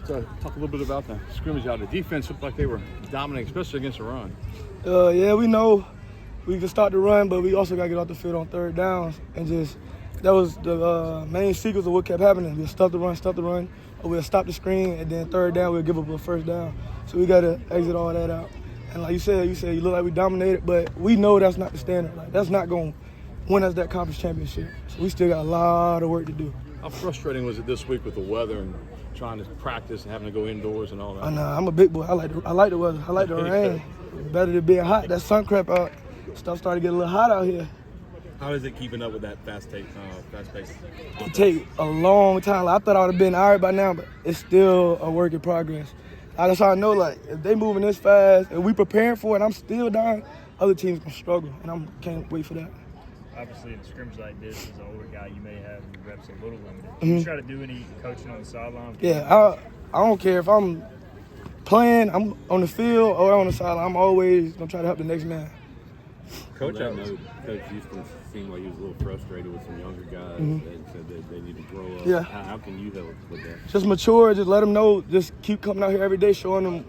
talk a little bit about the scrimmage out. The defense looked like they were dominating, especially against the run. Yeah, we know we can start the run, but we also got to get off the field on third downs. And that was the main sequence of what kept happening. We'll stop the run, or we'll stop the screen, and then third down, we'll give up a first down. So we got to exit all that out. And like you said, you look like we dominated, but we know that's not the standard. Like, that's not going to win us that conference championship. So we still got a lot of work to do. How frustrating was it this week with the weather and trying to practice and having to go indoors and all that? I'm a big boy. I like the weather. I like the rain. Better than being hot. That sun crept out. Stuff started to get a little hot out here. How is it keeping up with that fast-paced? It take a long time. Like, I thought I would have been all right by now, but it's still a work in progress. That's how I know, like, if they moving this fast and we preparing for it and I'm still dying, other teams going to struggle, and I can't wait for that. Obviously, in a scrimmage like this, as an older guy, you may have your reps a little limited. Do you try to do any coaching on the sideline? Yeah, I don't care if I'm playing, I'm on the field or on the sideline. I'm always going to try to help the next man. Coach, I know Coach Houston seemed like he was a little frustrated with some younger guys that said that they need to grow up. Yeah. How can you help with that? Just mature, just let them know, just keep coming out here every day, showing them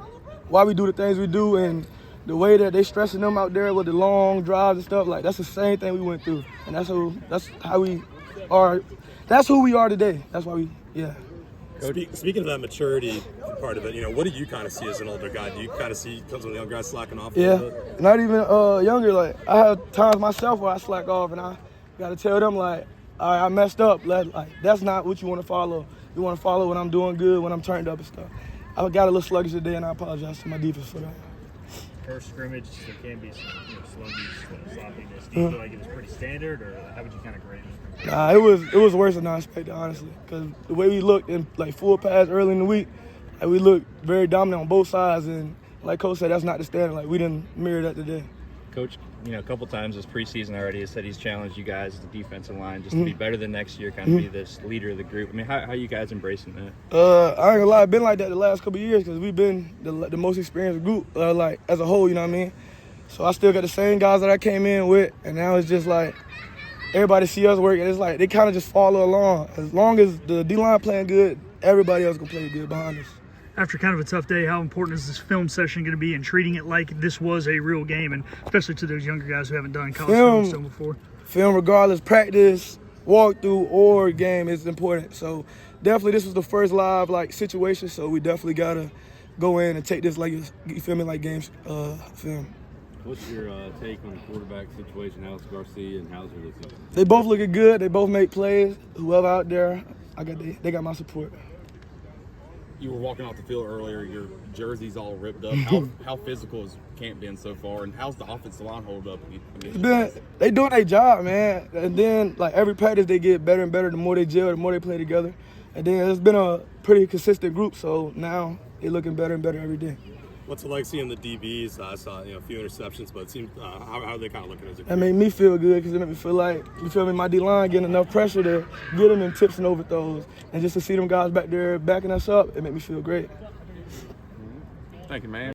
why we do the things we do, and the way that they stressing them out there with the long drives and stuff, like, that's the same thing we went through. And that's how we are. That's who we are today. That's why Speaking of that maturity part of it, what do you kind of see as an older guy? Do you kind of see some of the young guys slacking off a little bit? Not even younger. Like, I have times myself where I slack off, and I got to tell them, like, all right, I messed up. That's not what you want to follow. You want to follow when I'm doing good, when I'm turned up and stuff. I got a little sluggish today, and I apologize to my defense for that. First scrimmage, there can be some sloppiness. Do you feel like it was pretty standard, or how would you kind of grade it? Nah, it was worse than I expected, honestly. Because the way we looked in full pass early in the week, we looked very dominant on both sides. And like Coach said, that's not the standard. Like, we didn't mirror that today. Coach, a couple times this preseason already has said he's challenged you guys as the defensive line just to be better than next year, kind of be this leader of the group. I mean, how are you guys embracing that? I ain't gonna lie, I've been like that the last couple of years because we've been the most experienced group, as a whole, you know what I mean? So I still got the same guys that I came in with, and now it's just like everybody see us work, and it's like they kind of just follow along. As long as the D-line playing good, everybody else gonna play good behind us. After kind of a tough day, how important is this film session going to be in treating it like this was a real game, and especially to those younger guys who haven't done college film before? Film, regardless, practice, walkthrough, or game is important. So definitely this was the first live situation, so we definitely got to go in and take this like games film. What's your take on the quarterback situation, Alex Garcia and Hauser looking? They both looking good. They both make plays. Whoever out there, they got my support. You were walking off the field earlier. Your jersey's all ripped up. How physical has camp been so far, and how's the offensive line hold up? They doing their job, man. And then every practice they get better and better. The more they gel, the more they play together. And then it's been a pretty consistent group. So now they're looking better and better every day. What's it like seeing the DBs? I saw a few interceptions, but it seems how are they kind of looking as a group? That made me feel good because it made me feel like, my D-line getting enough pressure to get them in tips and overthrows. And just to see them guys back there backing us up, it made me feel great. Thank you, man.